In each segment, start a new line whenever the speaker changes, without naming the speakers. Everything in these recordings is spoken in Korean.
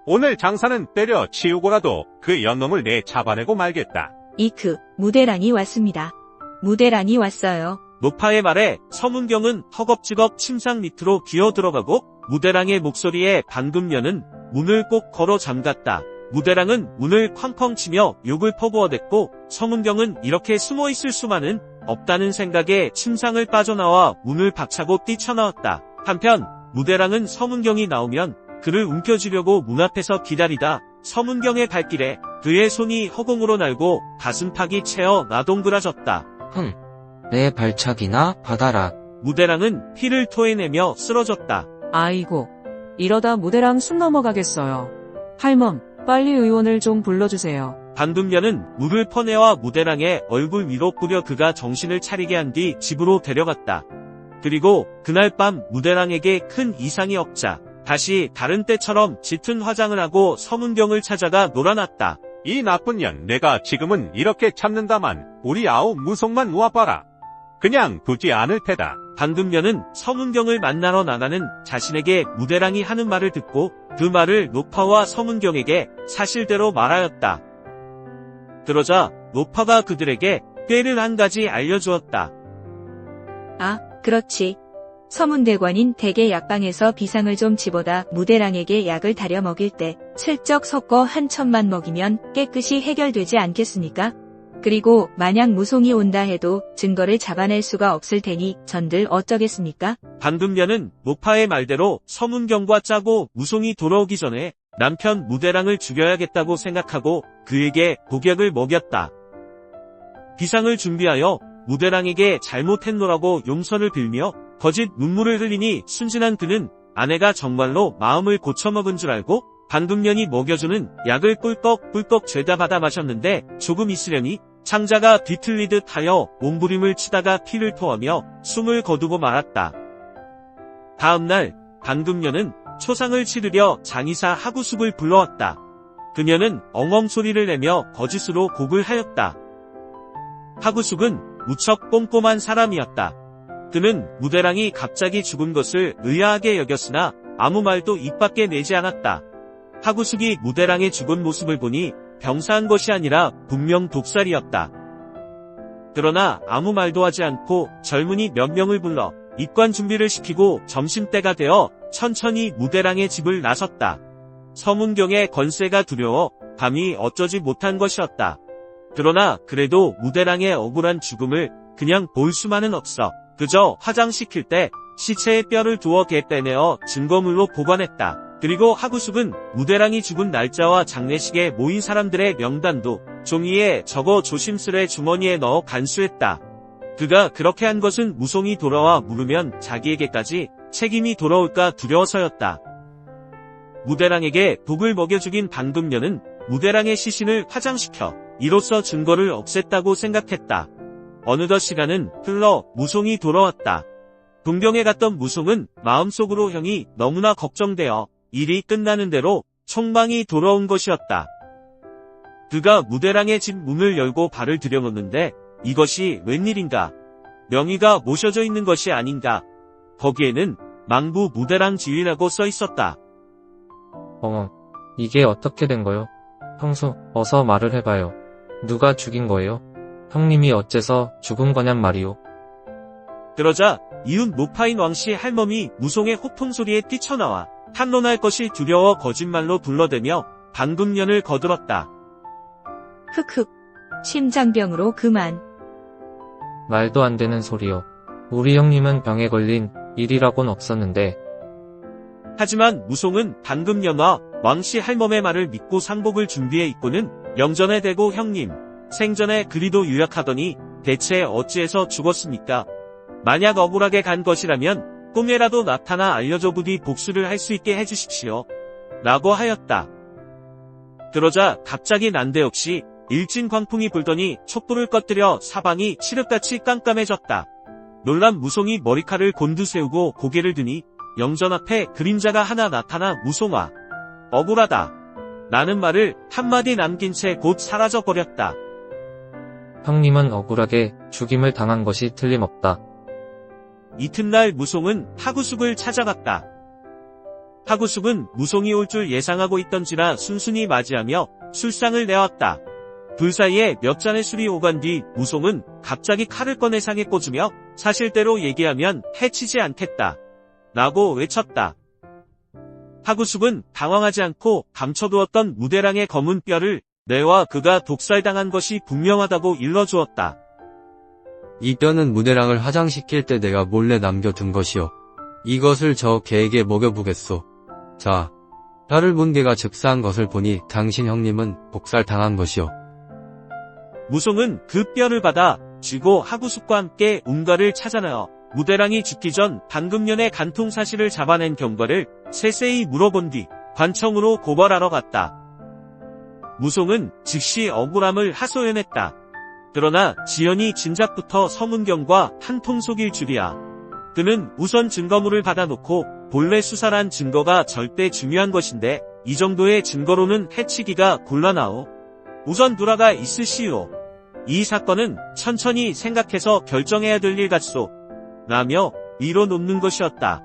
오늘 장사는 때려 치우고라도 그 연놈을 내 잡아내고 말겠다.
이크, 무대랑이 왔습니다. 무대랑이 왔어요.
노파의 말에 서문경은 허겁지겁 침상 밑으로 기어 들어가고 무대랑의 목소리에 방금년은 문을 꼭 걸어 잠갔다. 무대랑은 문을 쾅쾅 치며 욕을 퍼부어댔고 서문경은 이렇게 숨어있을 수만은 없다는 생각에 침상을 빠져나와 문을 박차고 뛰쳐나왔다. 한편 무대랑은 서문경이 나오면 그를 움켜쥐려고 문 앞에서 기다리다 서문경의 발길에 그의 손이 허공으로 날고 가슴팍이 채어 나동그라졌다.
내 발차기나 받아라.
무대랑은 피를 토해내며 쓰러졌다.
아이고, 이러다 무대랑 숨 넘어가겠어요. 할멈, 빨리 의원을 좀 불러주세요.
방금년은 물을 퍼내와 무대랑의 얼굴 위로 뿌려 그가 정신을 차리게 한 뒤 집으로 데려갔다. 그리고 그날 밤 무대랑에게 큰 이상이 없자 다시 다른 때처럼 짙은 화장을 하고 서문경을 찾아가 놀아났다.
이 나쁜 년, 내가 지금은 이렇게 참는다만 우리 아우 무송만 놓아봐라. 그냥 두지 않을 테다.
방금년은 서문경을 만나러 나가는 자신에게 무대랑이 하는 말을 듣고 그 말을 노파와 서문경에게 사실대로 말하였다. 그러자 노파가 그들에게 꾀를 한 가지 알려주었다.
아, 그렇지. 서문대관인 댁의 약방에서 비상을 좀 집어다 무대랑에게 약을 다려 먹일 때 슬쩍 섞어 한 첩만 먹이면 깨끗이 해결되지 않겠습니까? 그리고 만약 무송이 온다 해도 증거를 잡아낼 수가 없을 테니 전들 어쩌겠습니까?
방금년은 노파의 말대로 서문경과 짜고 무송이 돌아오기 전에 남편 무대랑을 죽여야겠다고 생각하고 그에게 독약을 먹였다. 비상을 준비하여 무대랑에게 잘못했노라고 용서를 빌며 거짓 눈물을 흘리니 순진한 그는 아내가 정말로 마음을 고쳐먹은 줄 알고 방금년이 먹여주는 약을 꿀꺽꿀꺽 죄다 받아 마셨는데 조금 있으려니 창자가 뒤틀리듯 하여 몸부림을 치다가 피를 토하며 숨을 거두고 말았다. 다음날 방금년은 초상을 치르려 장의사 하구숙을 불러왔다. 그녀는 엉엉 소리를 내며 거짓으로 곡을 하였다. 하구숙은 무척 꼼꼼한 사람이었다. 그는 무대랑이 갑자기 죽은 것을 의아하게 여겼으나 아무 말도 입 밖에 내지 않았다. 하구숙이 무대랑의 죽은 모습을 보니 병사한 것이 아니라 분명 독살이었다. 그러나 아무 말도 하지 않고 젊은이 몇 명을 불러 입관 준비를 시키고 점심때가 되어 천천히 무대랑의 집을 나섰다. 서문경의 권세가 두려워 감히 어쩌지 못한 것이었다. 그러나 그래도 무대랑의 억울한 죽음을 그냥 볼 수만은 없어 그저 화장시킬 때 시체의 뼈를 두어 개 빼내어 증거물로 보관했다. 그리고 하구숙은 무대랑이 죽은 날짜와 장례식에 모인 사람들의 명단도 종이에 적어 조심스레 주머니에 넣어 간수했다. 그가 그렇게 한 것은 무송이 돌아와 물으면 자기에게까지 책임이 돌아올까 두려워서였다. 무대랑에게 독을 먹여 죽인 방금년은 무대랑의 시신을 화장시켜 이로써 증거를 없앴다고 생각했다. 어느덧 시간은 흘러 무송이 돌아왔다. 동경에 갔던 무송은 마음속으로 형이 너무나 걱정되어 일이 끝나는 대로 총망이 돌아온 것이었다. 그가 무대랑의 집 문을 열고 발을 들여놓는데 이것이 웬일인가? 명의가 모셔져 있는 것이 아닌가? 거기에는 망부 무대랑 지휘라고 써 있었다.
어머, 이게 어떻게 된 거요? 형수, 어서 말을 해봐요. 누가 죽인 거예요? 형님이 어째서 죽은 거냔 말이오.
그러자 이웃 노파인 왕씨 할멈이 무송의 호통소리에 뛰쳐나와 탄론할 것이 두려워 거짓말로 둘러대며 방금년을 거들었다.
흑흑. 심장병으로 그만.
말도 안 되는 소리요. 우리 형님은 병에 걸린 일이라곤 없었는데.
하지만 무송은 방금년과 왕씨 할멈의 말을 믿고 상복을 준비해 입고는 영전에 대고 형님, 생전에 그리도 유약하더니 대체 어찌해서 죽었습니까? 만약 억울하게 간 것이라면 꿈에라도 나타나 알려줘 부디 복수를 할 수 있게 해주십시오. 라고 하였다. 그러자 갑자기 난데없이 일진 광풍이 불더니 촛불을 꺼뜨려 사방이 칠흑같이 깜깜해졌다. 놀란 무송이 머리칼을 곤두세우고 고개를 드니 영전 앞에 그림자가 하나 나타나 무송아, 억울하다. 라는 말을 한마디 남긴 채 곧 사라져버렸다.
형님은 억울하게 죽임을 당한 것이 틀림없다.
이튿날 무송은 하구숙을 찾아갔다. 하구숙은 무송이 올 줄 예상하고 있던지라 순순히 맞이하며 술상을 내왔다. 둘 사이에 몇 잔의 술이 오간 뒤 무송은 갑자기 칼을 꺼내 상에 꽂으며 사실대로 얘기하면 해치지 않겠다 라고 외쳤다. 하구숙은 당황하지 않고 감춰두었던 무대랑의 검은 뼈를 내와 그가 독살당한 것이 분명하다고 일러주었다.
이 뼈는 무대랑을 화장시킬 때 내가 몰래 남겨둔 것이요. 이것을 저 개에게 먹여보겠소. 자, 뼈를 본 개가 즉사한 것을 보니 당신 형님은 복살당한 것이요.
무송은 그 뼈를 받아 쥐고 하구숙과 함께 운가를 찾아내어 무대랑이 죽기 전 방금년의 간통 사실을 잡아낸 경과를 세세히 물어본 뒤 관청으로 고발하러 갔다. 무송은 즉시 억울함을 하소연했다. 그러나 지연이 진작부터 서문경과 한통속일 줄이야. 그는 우선 증거물을 받아놓고 본래 수사란 증거가 절대 중요한 것인데 이 정도의 증거로는 해치기가 곤란하오. 우선 누라가 있으시오. 이 사건은 천천히 생각해서 결정해야 될 일 같소. 라며 밀어놓는 것이었다.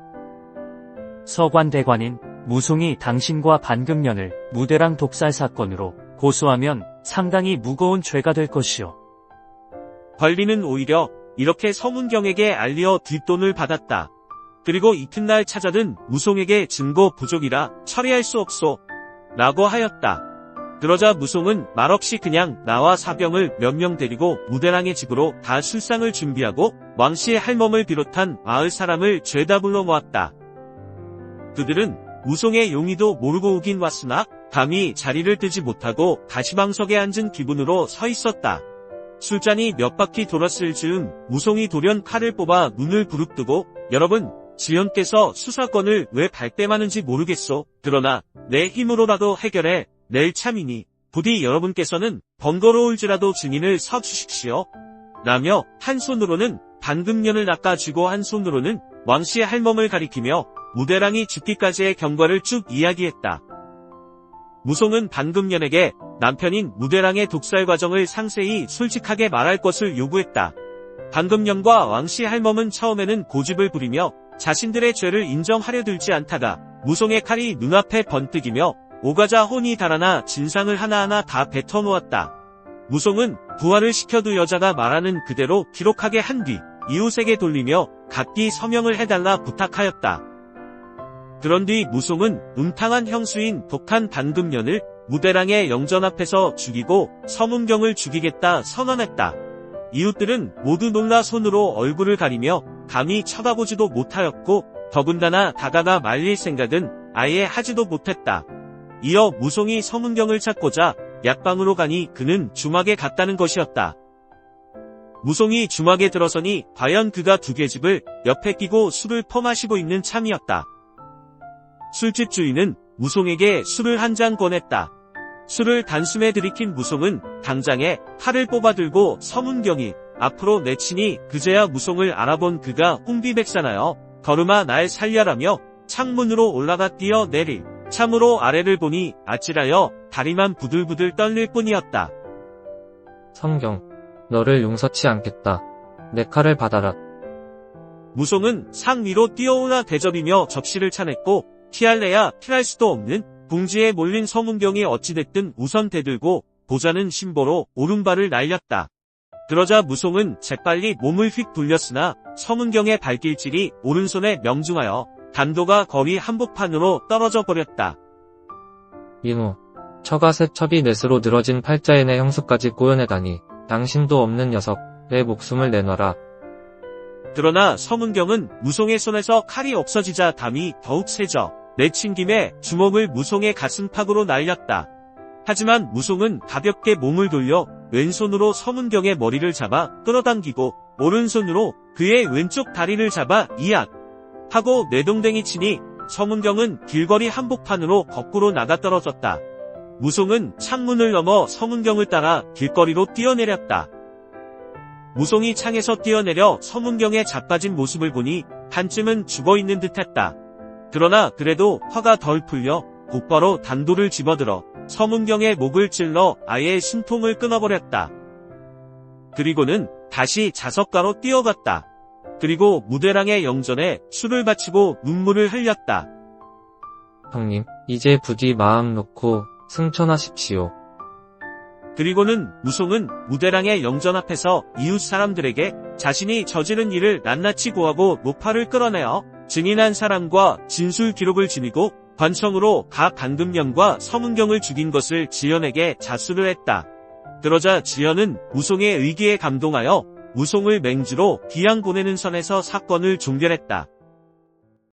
서관대관인 무송이 당신과 반금년을 무대랑 독살 사건으로 고소하면 상당히 무거운 죄가 될 것이오.
관리는 오히려 이렇게 서문경에게 알리어 뒷돈을 받았다. 그리고 이튿날 찾아든 무송에게 증거 부족이라 처리할 수 없소. 라고 하였다. 그러자 무송은 말없이 그냥 나와 사병을 몇 명 데리고 무대랑의 집으로 다 술상을 준비하고 왕씨의 할멈을 비롯한 마을 사람을 죄다 불러 모았다. 그들은 무송의 용의도 모르고 오긴 왔으나 감히 자리를 뜨지 못하고 가시방석에 앉은 기분으로 서 있었다. 술잔이 몇 바퀴 돌았을 즈음 무송이 돌연 칼을 뽑아 눈을 부릅뜨고 여러분, 지연께서 수사건을 왜 발뺌하는지 모르겠소. 그러나 내 힘으로라도 해결해 낼 참이니 부디 여러분께서는 번거로울지라도 증인을 서주십시오. 라며 한 손으로는 반금년을 낚아쥐고 한 손으로는 왕씨의 할멈을 가리키며 무대랑이 죽기까지의 경과를 쭉 이야기했다. 무송은 반금년에게 남편인 무대랑의 독살 과정을 상세히 솔직하게 말할 것을 요구했다. 반금년과 왕씨 할멈은 처음에는 고집을 부리며 자신들의 죄를 인정하려 들지 않다가 무송의 칼이 눈앞에 번뜩이며 오가자 혼이 달아나 진상을 하나하나 다 뱉어놓았다. 무송은 부활을 시켜두 여자가 말하는 그대로 기록하게 한 뒤 이웃에게 돌리며 각기 서명을 해달라 부탁하였다. 그런 뒤 무송은 음탕한 형수인 독한 반금년을 무대랑의 영전 앞에서 죽이고 서문경을 죽이겠다 선언했다. 이웃들은 모두 놀라 손으로 얼굴을 가리며 감히 쳐다보지도 못하였고 더군다나 다가가 말릴 생각은 아예 하지도 못했다. 이어 무송이 서문경을 찾고자 약방으로 가니 그는 주막에 갔다는 것이었다. 무송이 주막에 들어서니 과연 그가 두 계집을 옆에 끼고 술을 퍼마시고 있는 참이었다. 술집 주인은 무송에게 술을 한 잔 권했다. 술을 단숨에 들이킨 무송은 당장에 칼을 뽑아들고 서문경이 앞으로 내치니 그제야 무송을 알아본 그가 혼비백산하여 걸음아 날 살려라며 창문으로 올라가 뛰어내리 참으로 아래를 보니 아찔하여 다리만 부들부들 떨릴 뿐이었다.
성경, 너를 용서치 않겠다. 내 칼을 받아라.
무송은 상 위로 뛰어올라 대접이며 접시를 차냈고 피할래야 피할 수도 없는 궁지에 몰린 서문경이 어찌됐든 우선 대들고 보자는 신보로 오른발을 날렸다. 그러자 무송은 재빨리 몸을 휙 돌렸으나 서문경의 발길질이 오른손에 명중하여 단도가 거리 한복판으로 떨어져 버렸다.
이모, 처가새 첩이 넷으로 늘어진 팔자에 내 형수까지 꼬여내다니 양심도 없는 녀석, 내 목숨을 내놔라.
그러나 서문경은 무송의 손에서 칼이 없어지자 담이 더욱 세져 내친 김에 주먹을 무송의 가슴팍으로 날렸다. 하지만 무송은 가볍게 몸을 돌려 왼손으로 서문경의 머리를 잡아 끌어당기고 오른손으로 그의 왼쪽 다리를 잡아 이악 하고 내동댕이 치니 서문경은 길거리 한복판으로 거꾸로 나가 떨어졌다. 무송은 창문을 넘어 서문경을 따라 길거리로 뛰어내렸다. 무송이 창에서 뛰어내려 서문경의 자빠진 모습을 보니 한쯤은 죽어있는 듯했다. 그러나 그래도 화가 덜 풀려 곧바로 단도를 집어들어 서문경의 목을 찔러 아예 숨통을 끊어버렸다. 그리고는 다시 자석가로 뛰어갔다. 그리고 무대랑의 영전에 술을 바치고 눈물을 흘렸다.
형님, 이제 부디 마음 놓고 승천하십시오.
그리고는 무송은 무대랑의 영전 앞에서 이웃 사람들에게 자신이 저지른 일을 낱낱이 고하고 노파를 끌어내어 증인한 사람과 진술 기록을 지니고 관청으로 가 강금년과 서문경을 죽인 것을 지연에게 자수를 했다. 그러자 지연은 무송의 의기에 감동하여 무송을 맹주로 기양 보내는 선에서 사건을 종결했다.